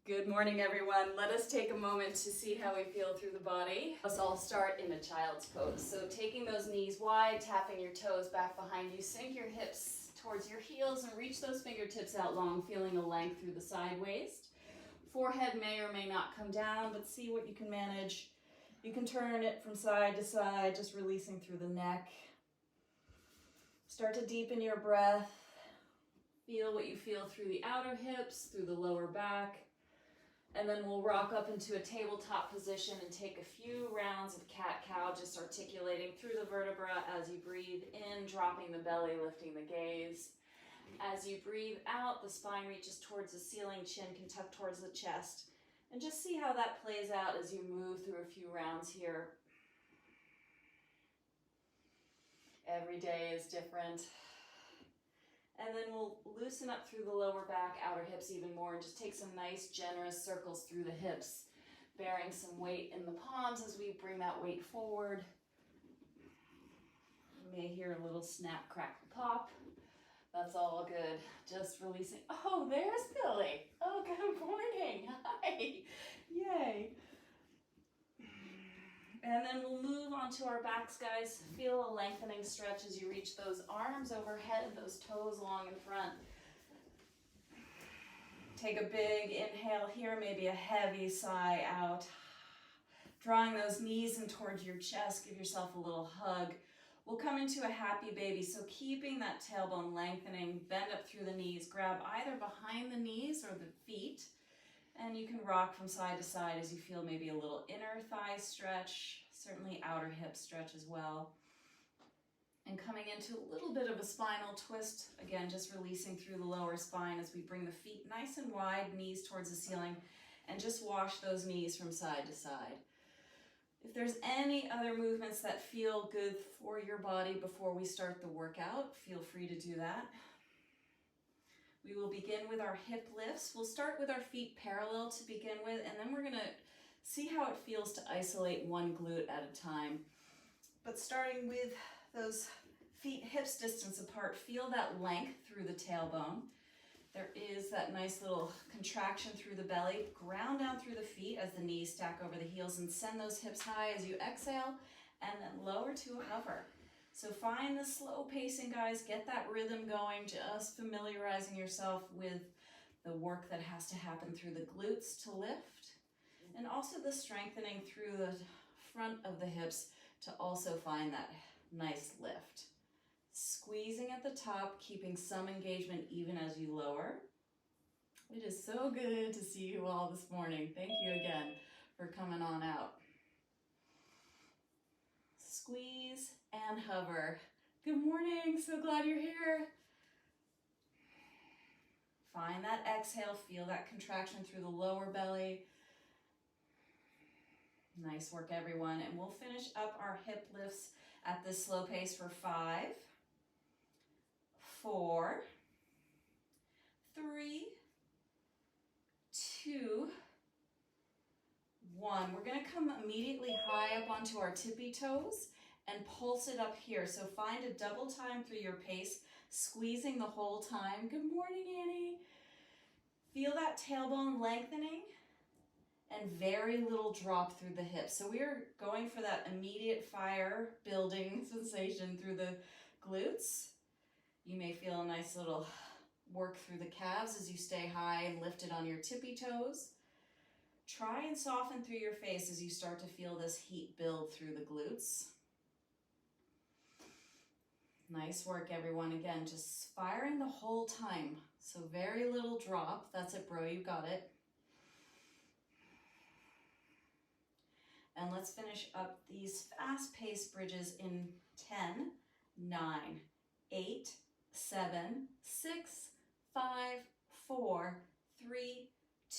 Good morning, everyone. Let us take a moment to see how we feel through the body. Let's all start in a child's pose. So taking those knees wide, tapping your toes back behind you, sink your hips towards your heels and reach those fingertips out long, feeling a length through the side waist. Forehead may or may not come down, but see what you can manage. You can turn it from side to side, just releasing through the neck. Start to deepen your breath. Feel what you feel through the outer hips, through the lower back. And then we'll rock up into a tabletop position and take a few rounds of cat-cow, just articulating through the vertebra as you breathe in, dropping the belly, lifting the gaze. As you breathe out, the spine reaches towards the ceiling, chin can tuck towards the chest. And just see how that plays out as you move through a few rounds here. Every day is different. And then we'll loosen up through the lower back, outer hips even more, and just take some nice, generous circles through the hips, bearing some weight in the palms as we bring that weight forward. You may hear a little snap, crackle, pop. That's all good. Just releasing. Oh, there's Billy. Oh, good morning. Hi. Yay. And then we'll move onto our backs, guys. Feel a lengthening stretch as you reach those arms overhead, those toes long in front. Take a big inhale here, maybe a heavy sigh out. Drawing those knees in towards your chest, give yourself a little hug. We'll come into a happy baby, so keeping that tailbone lengthening, bend up through the knees, grab either behind the knees or the feet. And you can rock from side to side as you feel maybe a little inner thigh stretch, certainly outer hip stretch as well. And coming into a little bit of a spinal twist, again, just releasing through the lower spine as we bring the feet nice and wide, knees towards the ceiling, and just wash those knees from side to side. If there's any other movements that feel good for your body before we start the workout, feel free to do that. We will begin with our hip lifts. We'll start with our feet parallel to begin with, and then we're going to see how it feels to isolate one glute at a time. But starting with those feet hips distance apart, feel that length through the tailbone. There is that nice little contraction through the belly. Ground down through the feet as the knees stack over the heels and send those hips high as you exhale, and then lower to a hover. So find the slow pacing, guys. Get that rhythm going, just familiarizing yourself with the work that has to happen through the glutes to lift, and also the strengthening through the front of the hips to also find that nice lift. Squeezing at the top, keeping some engagement even as you lower. It is so good to see you all this morning. Thank you again for coming on out. Squeeze and hover. Good morning, so glad you're here. Find that exhale, feel that contraction through the lower belly. Nice work, everyone. And we'll finish up our hip lifts at this slow pace for 5, 4, 3, 2, 1. We're going to come immediately high up onto our tippy toes and pulse it up here. So find a double time through your pace, squeezing the whole time. Good morning, Annie. Feel that tailbone lengthening and very little drop through the hips. So we're going for that immediate fire building sensation through the glutes. You may feel a nice little work through the calves as you stay high and lifted on your tippy toes. Try and soften through your face as you start to feel this heat build through the glutes. Nice work, everyone. Again, just firing the whole time. So very little drop. That's it, bro. You got it. And let's finish up these fast-paced bridges in 10, 9, 8, 7, 6, 5, 4, 3,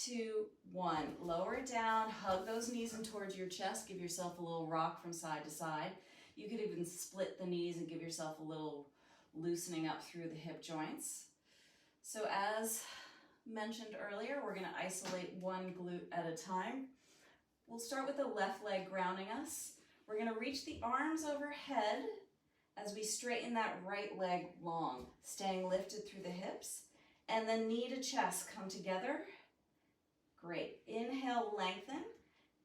2, 1. Lower it down, hug those knees in towards your chest, give yourself a little rock from side to side. You could even split the knees and give yourself a little loosening up through the hip joints. So as mentioned earlier, we're going to isolate one glute at a time. We'll start with the left leg grounding us. We're going to reach the arms overhead as we straighten that right leg long, staying lifted through the hips, and then knee to chest come together. Great. Inhale, lengthen.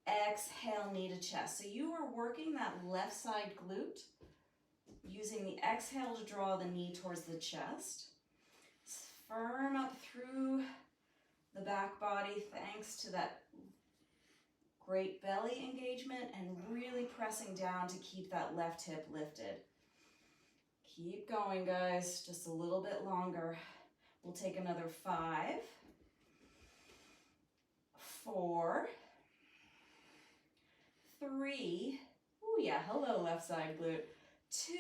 Exhale, knee to chest. So you are working that left side glute, using the exhale to draw the knee towards the chest. Firm up through the back body thanks to that great belly engagement and really pressing down to keep that left hip lifted. Keep going, guys, just a little bit longer. We'll take another 5, 4, 3, oh yeah, hello left side glute,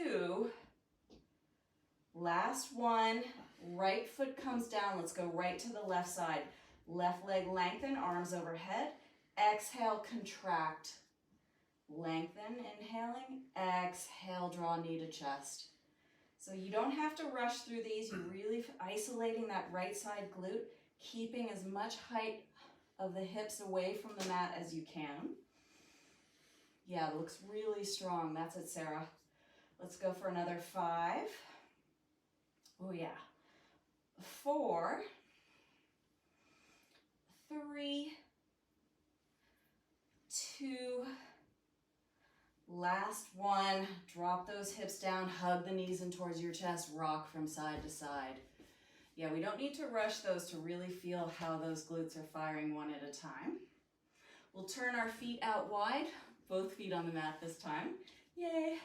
2, last one, right foot comes down, let's go right to the left side. Left leg lengthen, arms overhead, exhale, contract. Lengthen, inhaling, exhale, draw knee to chest. So you don't have to rush through these, you're really isolating that right side glute, keeping as much height of the hips away from the mat as you can. Yeah, it looks really strong. That's it, Sarah. Let's go for another 5. Oh yeah. 4, 3, 2, last one. Drop those hips down, hug the knees in towards your chest, rock from side to side. Yeah, we don't need to rush those to really feel how those glutes are firing one at a time. We'll turn our feet out wide, both feet on the mat this time. Yay!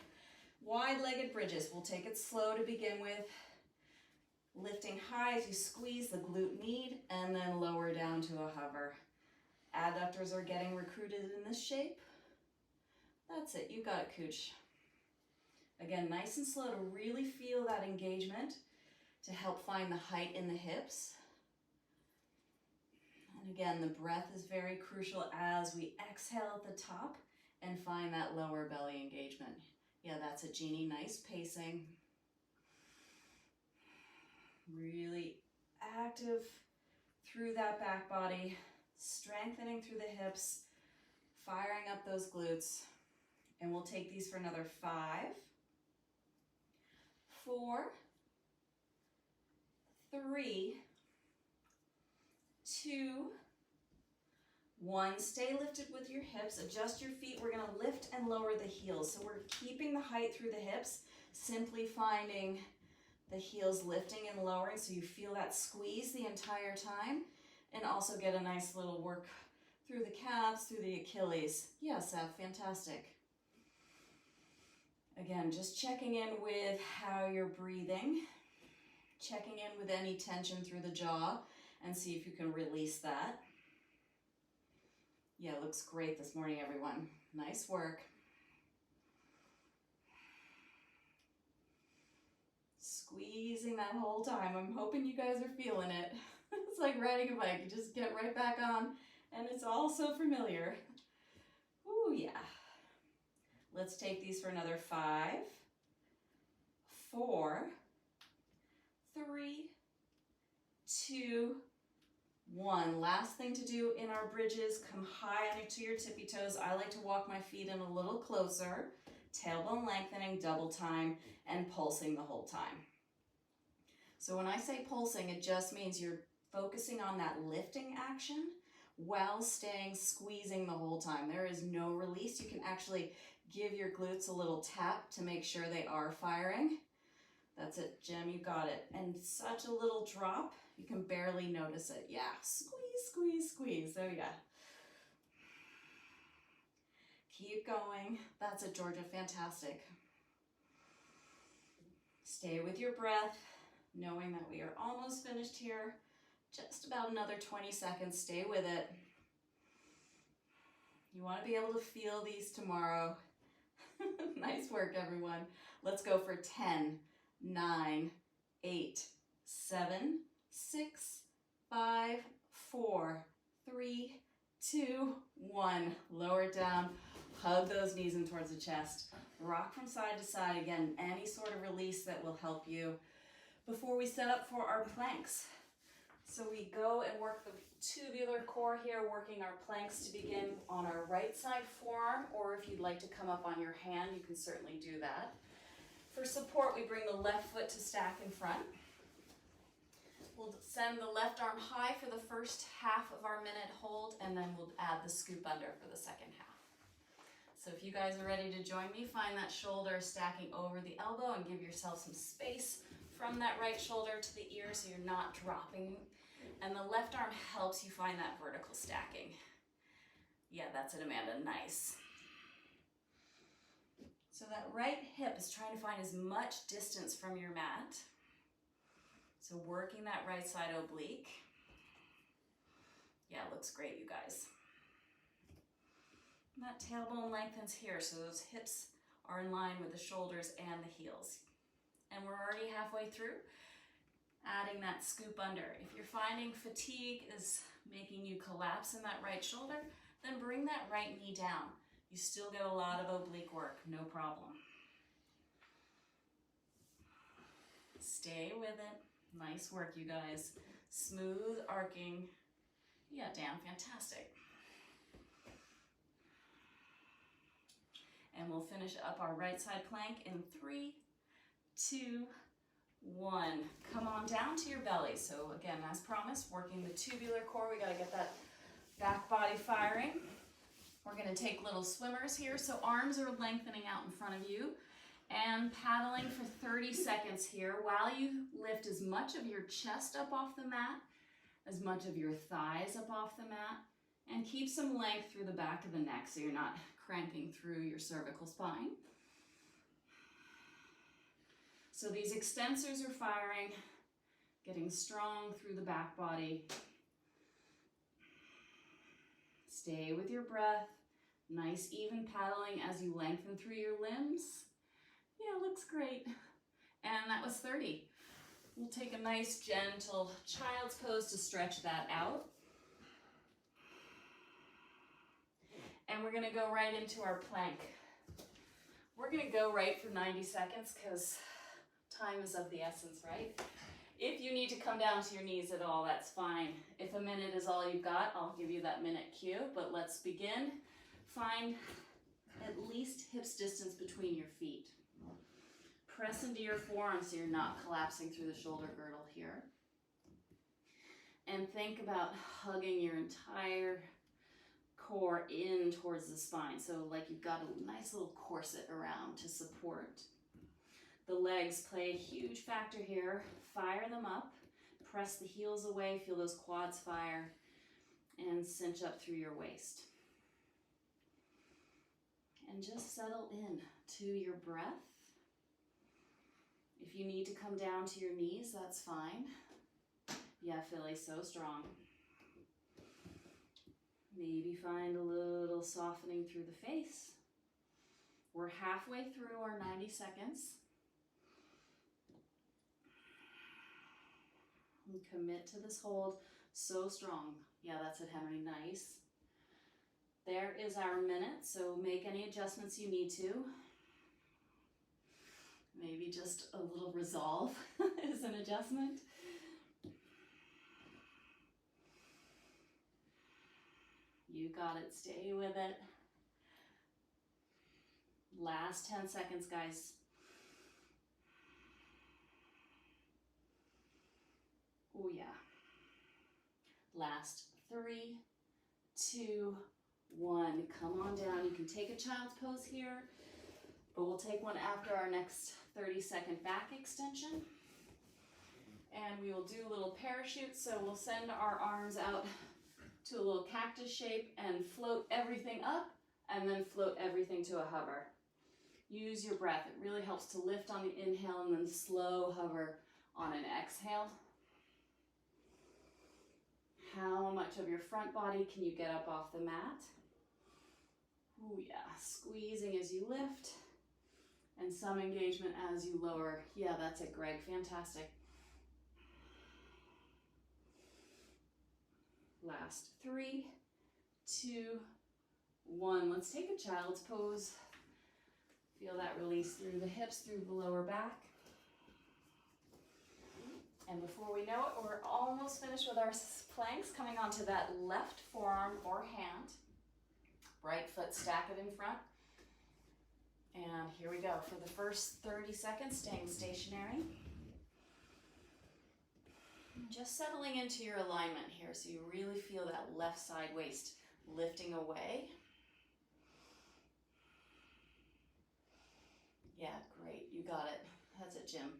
Wide-legged bridges. We'll take it slow to begin with. Lifting high as you squeeze the glute med and then lower down to a hover. Adductors are getting recruited in this shape. That's it, you got it, Cooch. Again, nice and slow to really feel that engagement to help find the height in the hips. And again, the breath is very crucial as we exhale at the top and find that lower belly engagement. Yeah, that's it, Jeannie, nice pacing. Really active through that back body, strengthening through the hips, firing up those glutes. And we'll take these for another 5, 4, 3, 2, 1. Stay lifted with your hips. Adjust your feet. We're going to lift and lower the heels. So we're keeping the height through the hips, simply finding the heels lifting and lowering so you feel that squeeze the entire time, and also get a nice little work through the calves, through the Achilles. Yeah, Seth, fantastic. Again, just checking in with how you're breathing, checking in with any tension through the jaw, and see if you can release that. Yeah, looks great this morning, everyone. Nice work. Squeezing that whole time. I'm hoping you guys are feeling it. It's like riding a bike. You just get right back on, and it's all so familiar. Ooh, yeah. Let's take these for another 5, 4, 3, 2, 1. Last thing to do in our bridges, come high onto your tippy toes. I like to walk my feet in a little closer, tailbone lengthening, double time, and pulsing the whole time. So when I say pulsing, it just means you're focusing on that lifting action while staying squeezing the whole time. There is no release. You can actually give your glutes a little tap to make sure they are firing. That's it, Jim, you got it. And such a little drop, you can barely notice it. Yeah, squeeze, squeeze, squeeze. Oh yeah. Keep going. That's it, Georgia, fantastic. Stay with your breath, knowing that we are almost finished here. Just about another 20 seconds, stay with it. You want to be able to feel these tomorrow. Nice work, everyone. Let's go for 10, 9, 8, 7, 6, 5, 4, 3, 2, 1. Lower it down. Hug those knees in towards the chest. Rock from side to side. Again, any sort of release that will help you before we set up for our planks. So we go and work the tubular core here, working our planks to begin on our right side forearm, or if you'd like to come up on your hand, you can certainly do that. For support, we bring the left foot to stack in front. We'll send the left arm high for the first half of our minute hold, and then we'll add the scoop under for the second half. So if you guys are ready to join me, find that shoulder stacking over the elbow and give yourself some space from that right shoulder to the ear so you're not dropping. And the left arm helps you find that vertical stacking. Yeah, that's it, Amanda, nice. So that right hip is trying to find as much distance from your mat. So working that right side oblique. Yeah, looks great, you guys. And that tailbone lengthens here, so those hips are in line with the shoulders and the heels. And we're already halfway through, adding that scoop under. If you're finding fatigue is making you collapse in that right shoulder, then bring that right knee down. You still get a lot of oblique work, no problem. Stay with it. Nice work, you guys. Smooth arcing. Yeah, Dan, fantastic. And we'll finish up our right side plank in 3, 2, 1. Come on down to your belly. So again, as promised, working the tubular core. We gotta get that back body firing. We're gonna take little swimmers here. So arms are lengthening out in front of you and paddling for 30 seconds here while you lift as much of your chest up off the mat, as much of your thighs up off the mat, and keep some length through the back of the neck so you're not cranking through your cervical spine. So these extensors are firing, getting strong through the back body. Stay with your breath. Nice even paddling as you lengthen through your limbs. Yeah, looks great. And that was 30. We'll take a nice gentle child's pose to stretch that out. And we're gonna go right into our plank. We're gonna go right for 90 seconds because time is of the essence, right? If you need to come down to your knees at all, that's fine. If a minute is all you've got, I'll give you that minute cue, but let's begin. Find at least hips distance between your feet. Press into your forearms so you're not collapsing through the shoulder girdle here. And think about hugging your entire core in towards the spine. So like you've got a nice little corset around to support. The legs play a huge factor here. Fire them up. Press the heels away. Feel those quads fire. And cinch up through your waist. And just settle in to your breath. If you need to come down to your knees, that's fine. Yeah, Philly, so strong. Maybe find a little softening through the face. We're halfway through our 90 seconds. And commit to this hold. So strong. Yeah, that's it, Henry. Nice. There is our minute, so make any adjustments you need to. Maybe just a little resolve is an adjustment. You got it. Stay with it. Last 10 seconds, guys. Oh, yeah. Last 3, 2, 1. Come on down. You can take a child's pose here, but we'll take one after our next 30-second back extension. And we will do a little parachute. So we'll send our arms out to a little cactus shape and float everything up and then float everything to a hover. Use your breath. It really helps to lift on the inhale and then slow hover on an exhale. How much of your front body can you get up off the mat? Oh yeah, squeezing as you lift and some engagement as you lower. Yeah, that's it, Greg, fantastic. Last 3, 2, 1. Let's take a child's pose. Feel that release through the hips, through the lower back. And before we know it, we're almost finished with our planks, coming onto that left forearm or hand. Right foot, stack it in front. And here we go. For the first 30 seconds, staying stationary. Just settling into your alignment here so you really feel that left side waist lifting away. Yeah, great. You got it. That's it, Jim.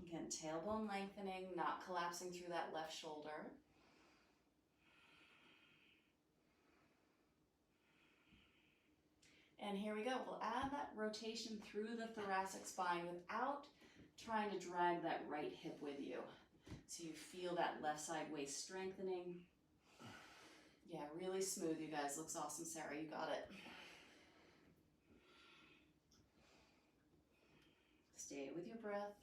Again, tailbone lengthening, not collapsing through that left shoulder. And here we go. We'll add that rotation through the thoracic spine without trying to drag that right hip with you. So you feel that left side waist strengthening. Yeah, really smooth, you guys. Looks awesome, Sarah. You got it. Stay with your breath.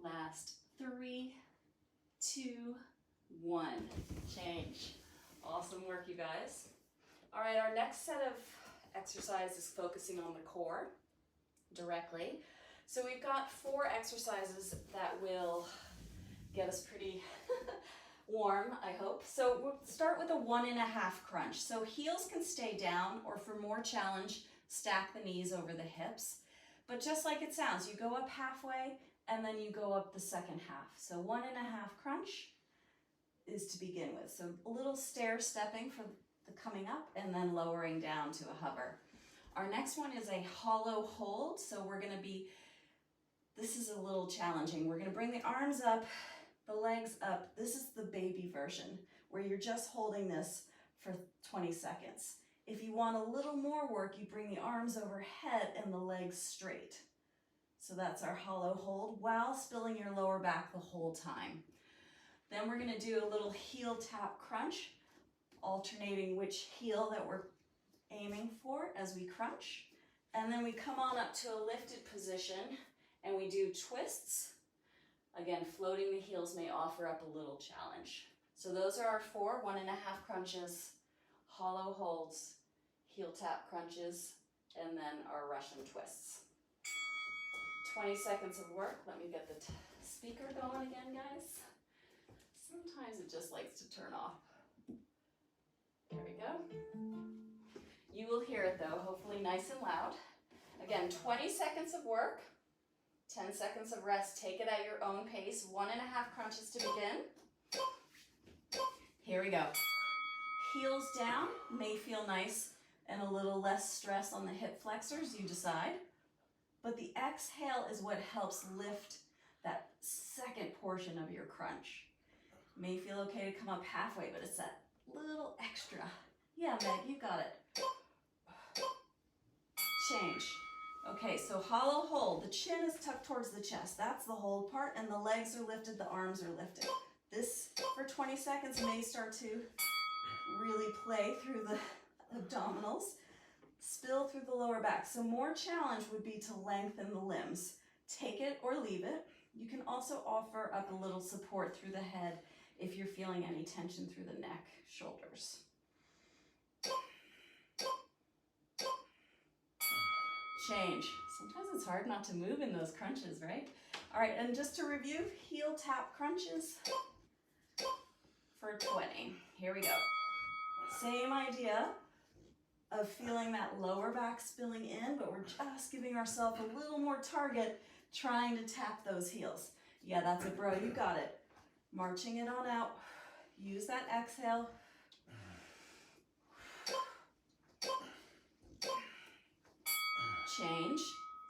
Last 3, 2, 1. Change. Awesome work, you guys. All right, our next set of exercises is focusing on the core directly. So we've got 4 exercises that will get us pretty warm, I hope. So we'll start with a 1.5 crunch. So heels can stay down, or for more challenge, stack the knees over the hips. But just like it sounds, you go up halfway and then you go up the second half. So 1.5 crunch is to begin with. So a little stair stepping for the coming up and then lowering down to a hover. Our next one is a hollow hold. So we're gonna be, this is a little challenging. We're gonna bring the arms up, the legs up. This is the baby version where you're just holding this for 20 seconds. If you want a little more work, you bring the arms overhead and the legs straight. So that's our hollow hold while spilling your lower back the whole time. Then we're gonna do a little heel tap crunch, alternating which heel that we're aiming for as we crunch. And then we come on up to a lifted position and we do twists. Again, floating the heels may offer up a little challenge. So those are our 4 1.5 crunches, hollow holds, heel tap crunches, and then our Russian twists. 20 seconds of work. Let me get the speaker going again, guys. Sometimes it just likes to turn off. There we go. You will hear it though, hopefully nice and loud. Again, 20 seconds of work, 10 seconds of rest. Take it at your own pace. 1.5 crunches to begin. Here we go. Heels down, may feel nice and a little less stress on the hip flexors, you decide. But the exhale is what helps lift that second portion of your crunch. May feel okay to come up halfway, but it's that little extra. Yeah, Meg, you got it. Change. Okay, so hollow hold. The chin is tucked towards the chest. That's the hold part, and the legs are lifted, the arms are lifted. This, for 20 seconds, may start to really play through the abdominals, spill through the lower back. So more challenge would be to lengthen the limbs. Take it or leave it. You can also offer up a little support through the head if you're feeling any tension through the neck, shoulders. Change. Sometimes it's hard not to move in those crunches, right? All right, and just to review, heel tap crunches for 20. Here we go. Same idea of feeling that lower back spilling in, but we're just giving ourselves a little more target, trying to tap those heels. Yeah, that's it, bro. You got it. Marching it on out. Use that exhale. Change.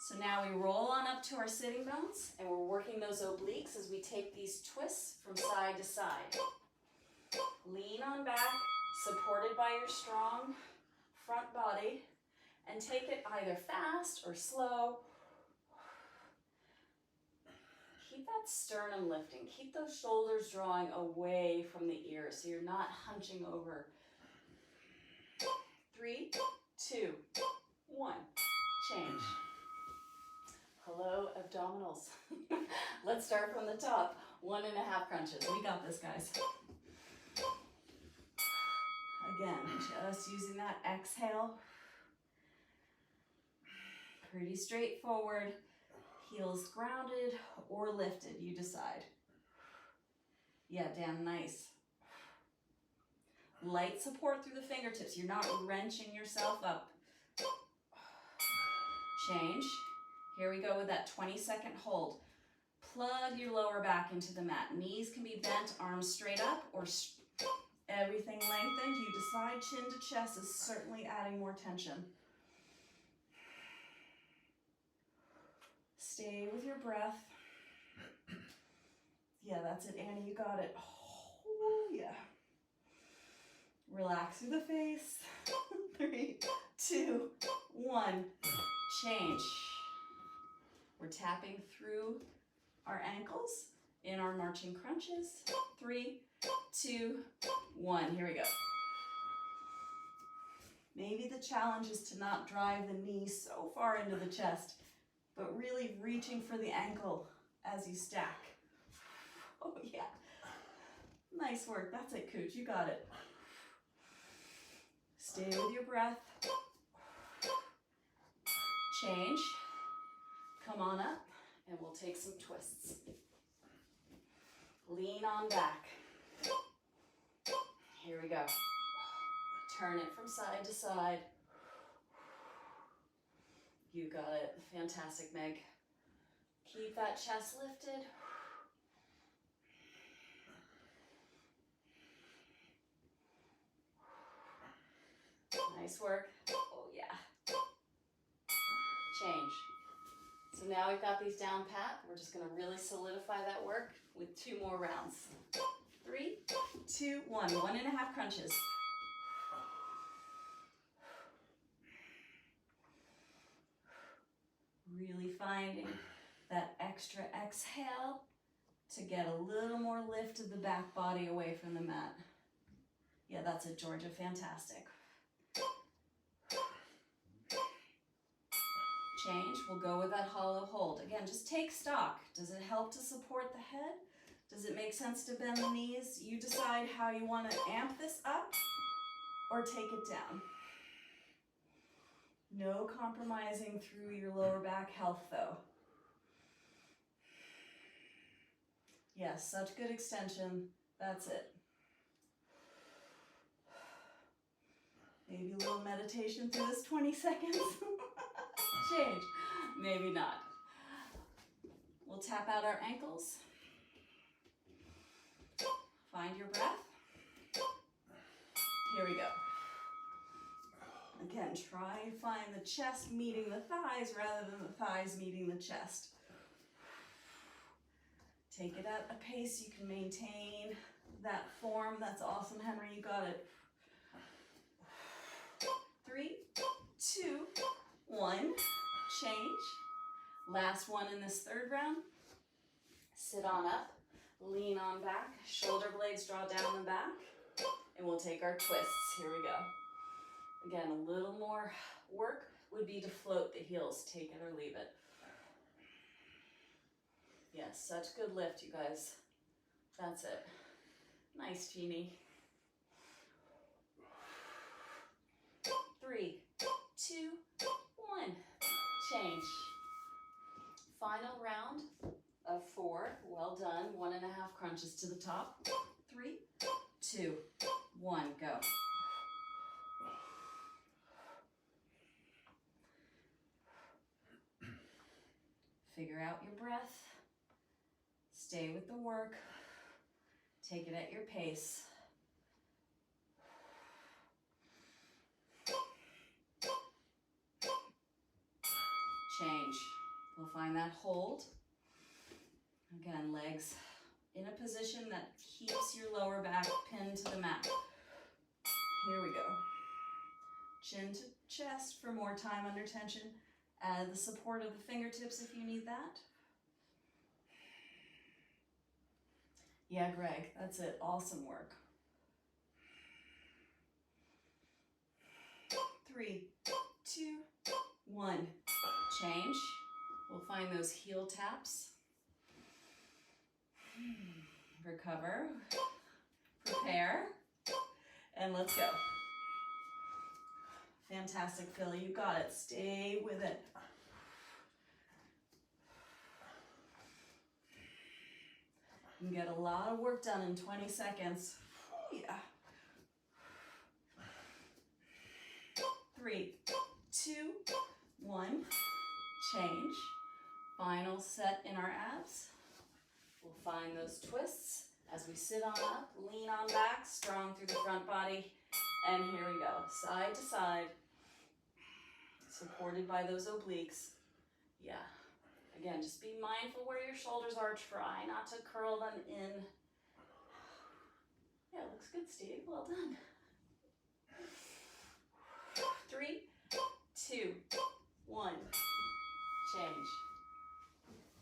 So now we roll on up to our sitting bones and we're working those obliques as we take these twists from side to side. Lean on back, supported by your strong front body, and take it either fast or slow. Keep that sternum lifting. Keep those shoulders drawing away from the ears so you're not hunching over. 3, 2, 1. Change. Hello, abdominals. Let's start from the top. 1.5 crunches. We got this, guys. Again, just using that exhale. Pretty straightforward. Heels grounded or lifted, you decide. Yeah, Dan, nice. Light support through the fingertips. You're not wrenching yourself up. change. Here we go with that 20-second hold. Plug your lower back into the mat. Knees can be bent, arms straight up, or everything lengthened. You decide. Chin to chest is certainly adding more tension. Stay with your breath. Yeah, that's it, Annie, you got it. Oh, yeah. Relax through the face. 3, 2, 1. Change. We're tapping through our ankles in our marching crunches. 3, 2, 1. Here we go. Maybe the challenge is to not drive the knee so far into the chest, but really reaching for the ankle as you stack. Oh yeah. Nice work. That's it, Cooch. You got it. Stay with your breath. Change. Come on up, and we'll take some twists. Lean on back. Here we go. Turn it from side to side. You got it. Fantastic, Meg. Keep that chest lifted. Nice work. Oh, yeah. Change. So now we've got these down pat. We're just going to really solidify that work with 2 more rounds. 3, 2, 1. 1.5 crunches. Really finding that extra exhale to get a little more lift of the back body away from the mat. Yeah, that's it, Georgia. Fantastic. Change. We'll go with that hollow hold. Again, just take stock. Does it help to support the head? Does it make sense to bend the knees? You decide how you want to amp this up or take it down. No compromising through your lower back health, though. Yes, such good extension. That's it. Maybe a little meditation through this 20 seconds. Change. Maybe not. We'll tap out our ankles. Find your breath. Here we go. Again, try and find the chest meeting the thighs rather than the thighs meeting the chest. Take it at a pace you can maintain that form. That's awesome, Henry. You got it. 3, 2, 1. Change. Last one in this third round. Sit on up. Lean on back. Shoulder blades draw down the back. And we'll take our twists. Here we go. Again, a little more work would be to float the heels. Take it or leave it. Yes, such good lift, you guys. That's it. Nice, Jeannie. 3, 2, 1. Change. Final round of 4. Well done. 1.5 crunches to the top. 3, 2, 1. Go. Figure out your breath. Stay with the work. Take it at your pace. Change. We'll find that hold. Again, legs in a position that keeps your lower back pinned to the mat. Here we go. Chin to chest for more time under tension. Add the support of the fingertips if you need that. Yeah, Greg, that's it. Awesome work. 3, 2, 1. Change. We'll find those heel taps. Recover. Prepare. And let's go. Fantastic, Philly. You got it. Stay with it. You can get a lot of work done in 20 seconds. Yeah. 3, 2, 1. change. Final set in our abs. We'll find those twists as we sit on up, lean on back, strong through the front body. And here we go, side to side, supported by those obliques. Yeah. Again, just be mindful where your shoulders are. Try not to curl them in. Yeah, looks good, Steve. Well done. 3, 2, 1. Change.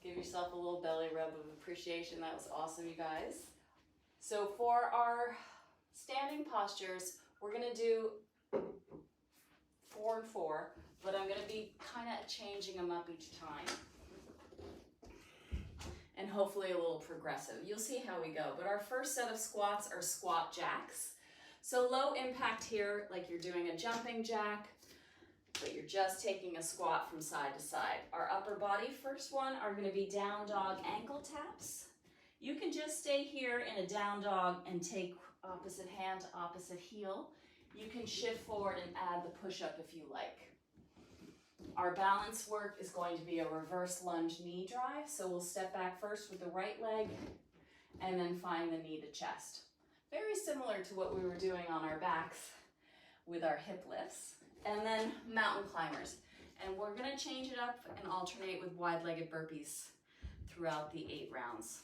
Give yourself a little belly rub of appreciation. That was awesome, you guys. So for our standing postures, we're gonna do 4 and 4, but I'm gonna be kind of changing them up each time. And hopefully a little progressive. You'll see how we go. But our first set of squats are squat jacks. So low impact here, like you're doing a jumping jack, but you're just taking a squat from side to side. Our upper body first one are gonna be down dog ankle taps. You can just stay here in a down dog and take opposite hand to opposite heel. You can shift forward and add the push-up if you like. Our balance work is going to be a reverse lunge knee drive. So we'll step back first with the right leg and then find the knee to chest. Very similar to what we were doing on our backs with our hip lifts. And then mountain climbers. And we're gonna change it up and alternate with wide-legged burpees throughout the 8 rounds.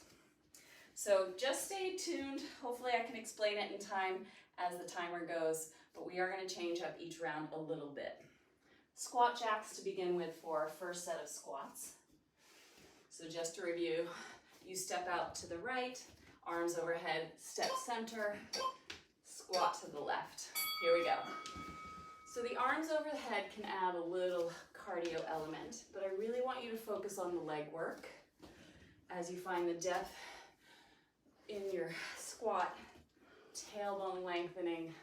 So just stay tuned. Hopefully I can explain it in time as the timer goes, but we are gonna change up each round a little bit. Squat jacks to begin with for our first set of squats. So just to review, you step out to the right, arms overhead, step center, squat to the left. Here we go. So the arms overhead can add a little cardio element, but I really want you to focus on the leg work as you find the depth in your squat, tailbone lengthening,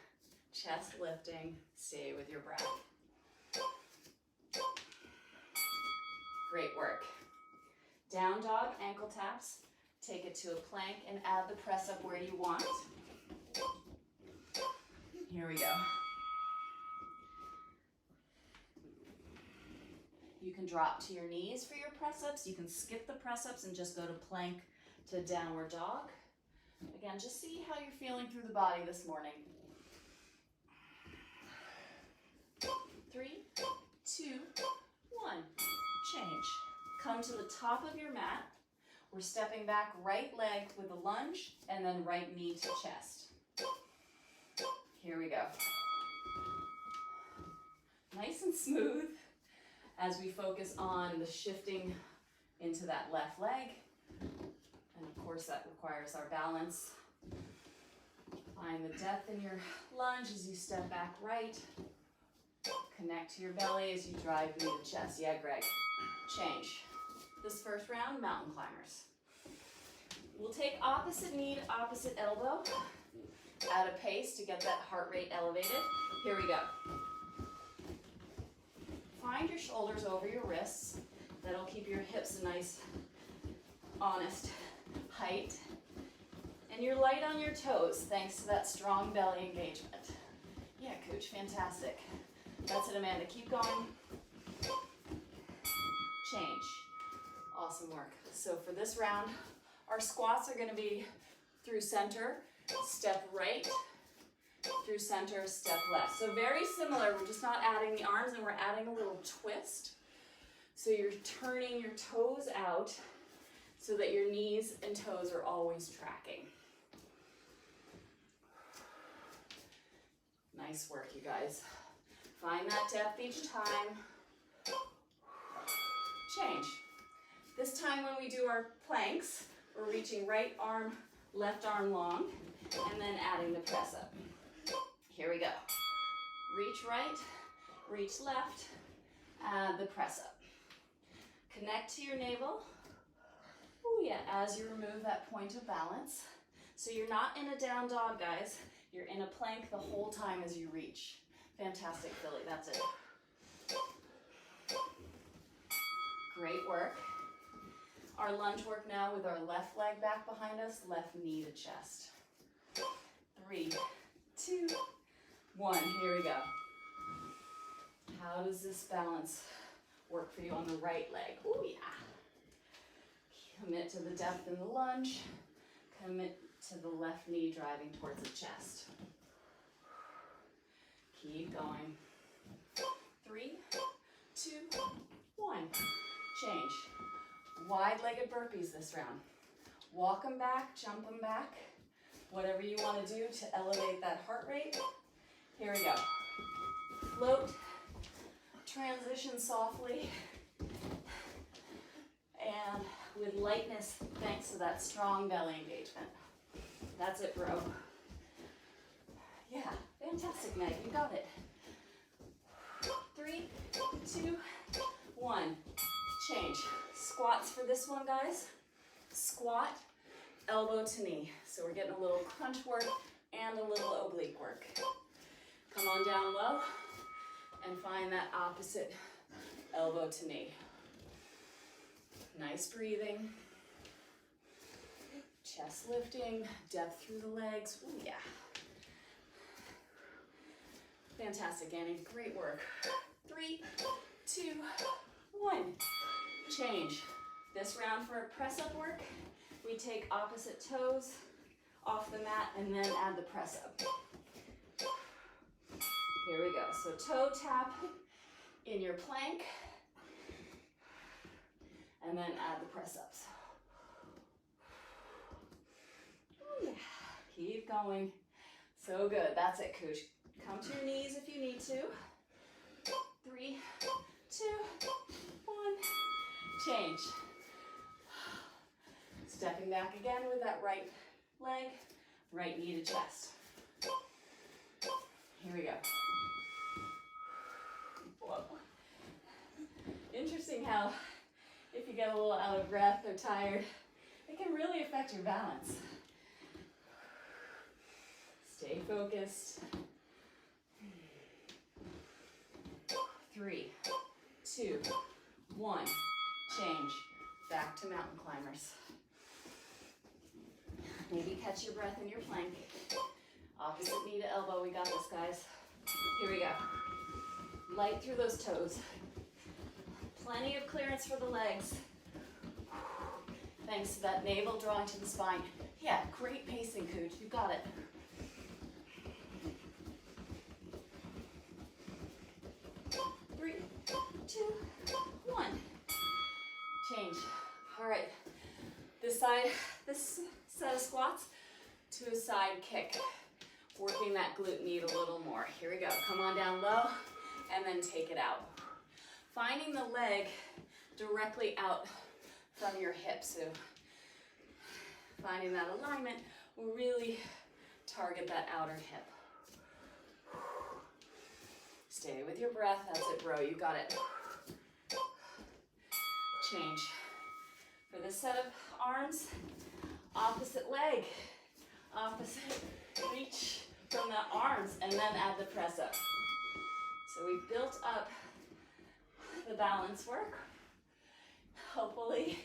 chest lifting. Stay with your breath. Great work. Down dog, ankle taps. Take it to a plank and add the press up where you want. Here we go. You can drop to your knees for your press-ups. You can skip the press-ups and just go to plank to downward dog. Again, just see how you're feeling through the body this morning. 3, 2, 1. Change. Come to the top of your mat. We're stepping back right leg with a lunge and then right knee to chest. Here we go. Nice and smooth as we focus on the shifting into that left leg. And of course that requires our balance. Find the depth in your lunge as you step back right. Connect to your belly as you drive knee to chest. Yeah, Greg. Change. This first round, mountain climbers. We'll take opposite knee to opposite elbow at a pace to get that heart rate elevated. Here we go. Find your shoulders over your wrists. That'll keep your hips a nice, honest height. And you're light on your toes thanks to that strong belly engagement. Yeah, coach, fantastic. That's it, Amanda. Keep going. Change. Awesome work. So for this round, our squats are going to be through center, step right, through center, step left. So very similar. We're just not adding the arms and we're adding a little twist. So you're turning your toes out so that your knees and toes are always tracking. Nice work, you guys. Find that depth each time. Change. This time when we do our planks, we're reaching right arm, left arm long, and then adding the press up. Here we go. Reach right, reach left, add the press up. Connect to your navel. Oh yeah, as you remove that point of balance. So you're not in a down dog, guys. You're in a plank the whole time as you reach. Fantastic, Philly, that's it. Great work. Our lunge work now with our left leg back behind us, left knee to chest. 3, 2, 1, here we go. How does this balance Work for you on the right leg. Oh yeah. Commit to the depth in the lunge. Commit to the left knee driving towards the chest. Keep going. 3, 2, 1. Change. Wide-legged burpees this round. Walk them back, jump them back. Whatever you want to do to elevate that heart rate. Here we go. Float. Transition softly. And with lightness, thanks to that strong belly engagement. That's it, bro. Yeah, fantastic, Meg. You got it. 3, 2, 1. Change. Squats for this one, guys. Squat, elbow to knee. So we're getting a little crunch work and a little oblique work. Come on down low and find that opposite elbow to knee. Nice breathing. Chest lifting, depth through the legs. Ooh, yeah. Fantastic, Annie. Great work. 3, 2, 1. Change. This round for press up work, we take opposite toes off the mat and then add the press up. Here we go. So toe tap in your plank and then add the press ups. Ooh, yeah. Keep going. So good. That's it, Cooch. Come to your knees if you need to. 3, 2, 1. Change. Stepping back again with that right leg, right knee to chest. Here we go. Whoa. Interesting how if you get a little out of breath or tired, it can really affect your balance. Stay focused. 3, 2, 1. Change. Back to mountain climbers. Maybe catch your breath in your plank. Opposite knee to elbow. We got this, guys. Here we go. Light through those toes. Plenty of clearance for the legs. Thanks to that navel drawing to the spine. Yeah, great pacing, Cooch. You got it. Three, 2, 1. Change. All right. This set of squats to a side kick. Working that glute med a little more. Here we go. Come on down low and then take it out. Finding the leg directly out from your hip. So finding that alignment will really target that outer hip. Stay with your breath. That's it, bro. You got it. Change. For this set of arms, opposite leg. Opposite reach from the arms and then add the press up. So we've built up the balance work, hopefully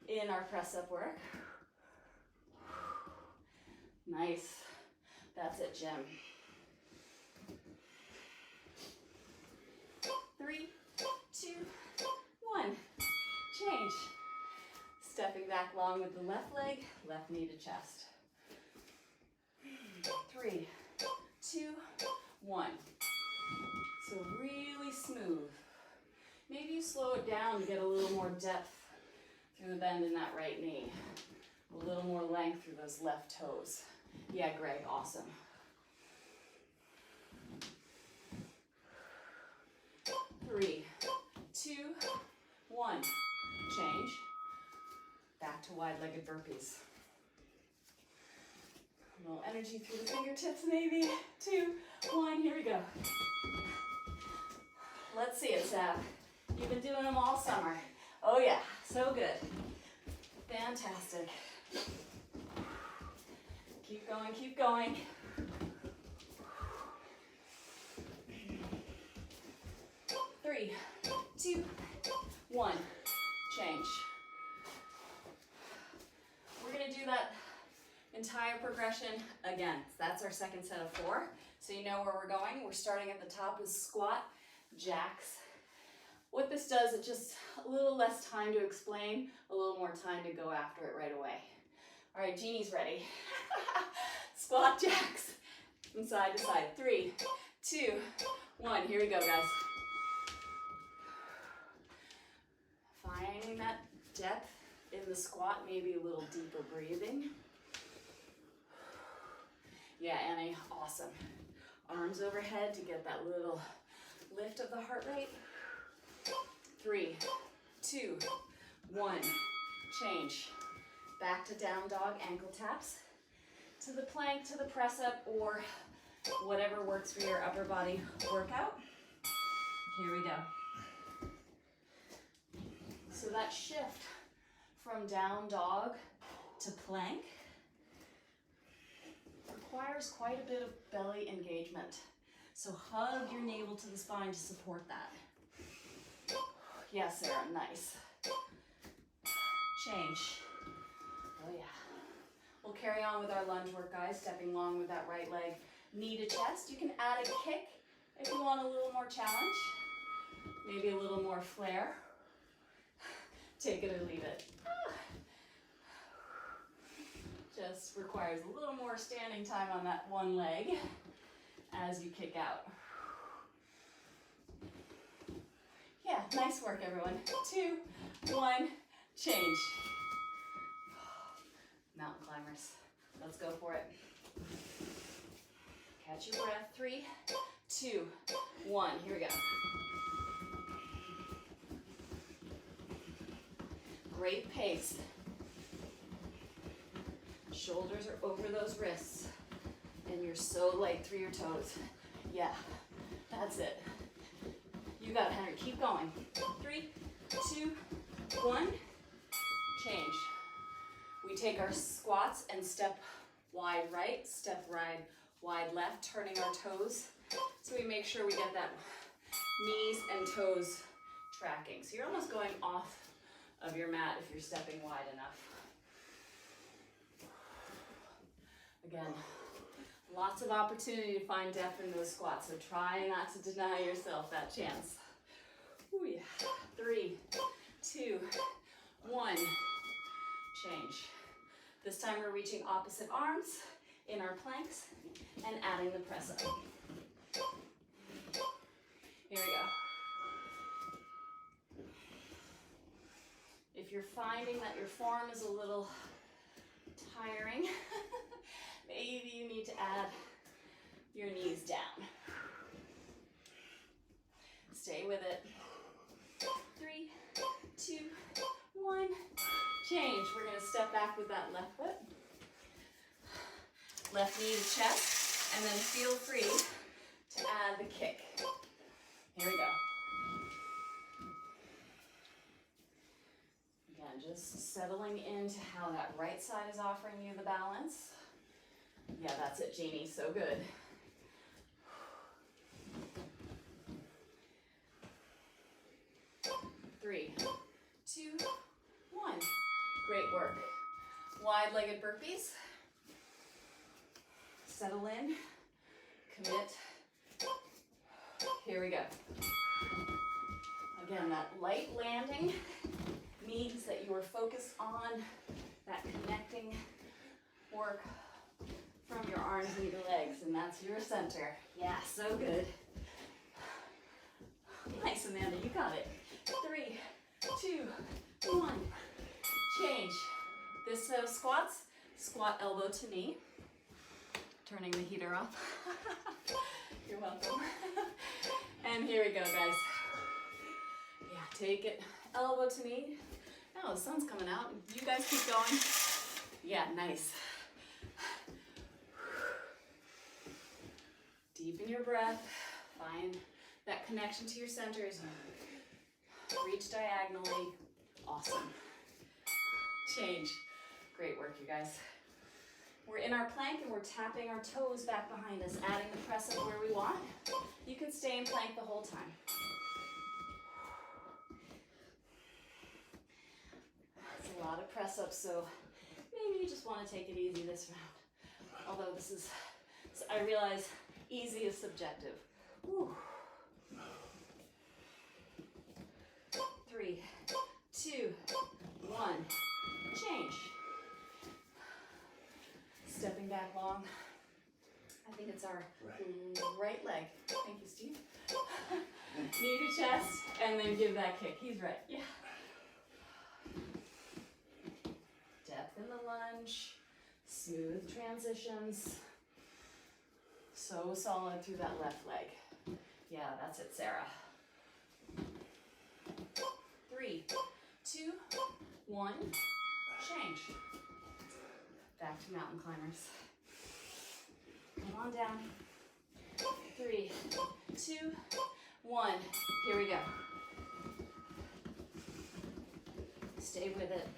in our press up work. Nice. That's it, Jim. 3, 2, 1. Change. Stepping back long with the left leg, left knee to chest. 3, 2, 1. So really smooth. Maybe you slow it down to get a little more depth through the bend in that right knee. A little more length through those left toes. Yeah, Greg, awesome. 3, 2, 1. Change. Back to wide-legged burpees. A little energy through the fingertips, maybe. 2, 1, here we go. Let's see it, Sab. You've been doing them all summer. Oh yeah, so good. Fantastic. Keep going, keep going. 3, 2, 1. Change. We're gonna do that entire progression again. That's our second set of 4. So you know where we're going. We're starting at the top with squat, jacks, What this does, it just a little less time to explain, a little more time to go after it right away. All right, Jeannie's ready. Squat jacks from side to side. 3, 2, 1. Here we go, guys. Finding that depth in the squat, maybe a little deeper breathing. Yeah, Annie, awesome. Arms overhead to get that little lift of the heart rate. 3, 2, 1. Change. Back to down dog, ankle taps. To the plank, to the press up, or whatever works for your upper body workout. Here we go. So that shift from down dog to plank requires quite a bit of belly engagement. So hug your navel to the spine to support that. Yes, Sarah, nice. Change. Oh yeah. We'll carry on with our lunge work, guys, stepping along with that right leg, knee to chest. You can add a kick if you want a little more challenge, maybe a little more flair. Take it or leave it. Just requires a little more standing time on that one leg as you kick out. Yeah, nice work, everyone. 2, 1, change. Mountain climbers. Let's go for it. Catch your breath. 3, 2, 1. Here we go. Great pace. Shoulders are over those wrists. And you're so light through your toes. Yeah, that's it. You got it, Henry. Keep going. 3, 2, 1. Change. We take our squats and step wide right, step wide left, turning our toes. So we make sure we get that knees and toes tracking. So you're almost going off of your mat if you're stepping wide enough. Again, lots of opportunity to find depth in those squats, so try not to deny yourself that chance. Ooh, yeah. 3, 2, 1. Change. This time we're reaching opposite arms in our planks and adding the press up. Here we go. If you're finding that your form is a little tiring, maybe you need to add your knees down. Stay with it. 3, 2, 1. Change. We're going to step back with that left foot. Left knee to chest, and then feel free to add the kick. Here we go. Again, just settling into how that right side is offering you the balance. Yeah, that's it, Jeannie. So good. Three, 2, 1. Great work. Wide-legged burpees. Settle in. Commit. Here we go. Again, that light landing means that you are focused on that connecting work from your arms and your legs, and that's your center. Yeah, so good. Nice, Amanda, you got it. 3, 2, 1. Change. This set of squats, squat elbow to knee. Turning the heater off. You're welcome. And here we go, guys. Yeah, take it elbow to knee. Oh, the sun's coming out. You guys keep going. Yeah, nice. Deepen your breath. Find that connection to your center as you reach diagonally. Awesome. Change. Great work, you guys. We're in our plank and we're tapping our toes back behind us, adding the press up where we want. You can stay in plank the whole time. It's a lot of press ups, so maybe you just want to take it easy this round. Although this is, I realize, easy is subjective. Whew. our right leg. Thank you, Steve. Knee to chest, and then give that kick. He's right. Yeah. Depth in the lunge. Smooth transitions. So solid through that left leg. Yeah, that's it, Sarah. 3, 2, 1, change. Back to mountain climbers. Come on down. 3, 2, 1. Here we go. Stay with it.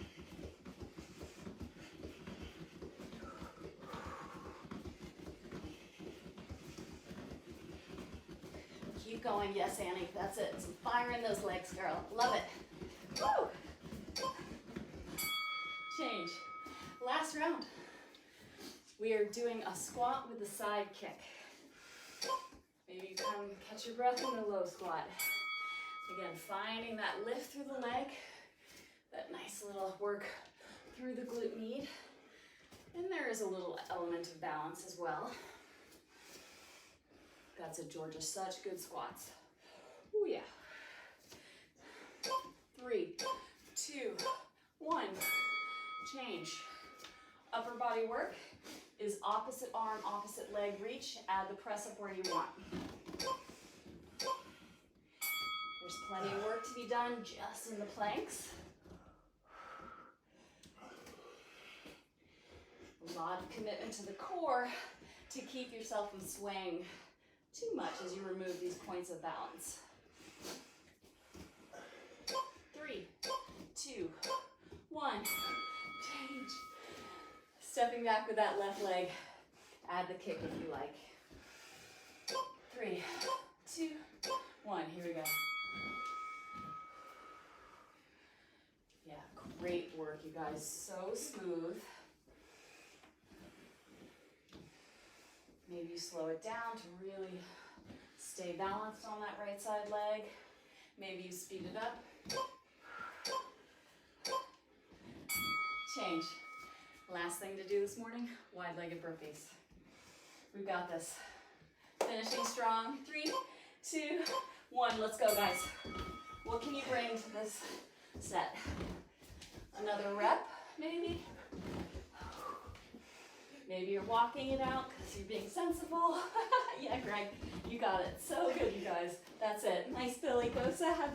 Keep going. Yes, Annie. That's it. Some fire in those legs, girl. Love it. Woo! Change. Last round. We are doing a squat with a side kick. Maybe you come catch your breath in the low squat. Again, finding that lift through the leg, that nice little work through the glute med. And there is a little element of balance as well. That's it, Georgia. Such good squats. Oh yeah. 3, 2, 1. Change. Upper body work is opposite arm, opposite leg reach. Add the press up where you want. There's plenty of work to be done just in the planks. A lot of commitment to the core to keep yourself from swaying too much as you remove these points of balance. 3, 2, 1. Change. Stepping back with that left leg. Add the kick if you like. 3, 2, 1. Here we go. Yeah, great work, you guys. So smooth. Maybe you slow it down to really stay balanced on that right side leg. Maybe you speed it up. Change. Last thing to do this morning, wide-legged burpees. We've got this. Finishing strong. 3, 2, 1. Let's go, guys. What can you bring to this set? Another rep, maybe? Maybe you're walking it out because you're being sensible. Yeah, Greg, you got it. So good, you guys. That's it. Nice, Billy. Go, Sad.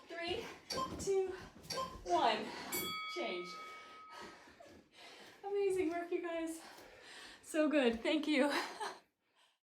3, 2, 1. Change. Amazing work, you guys. So good. Thank you.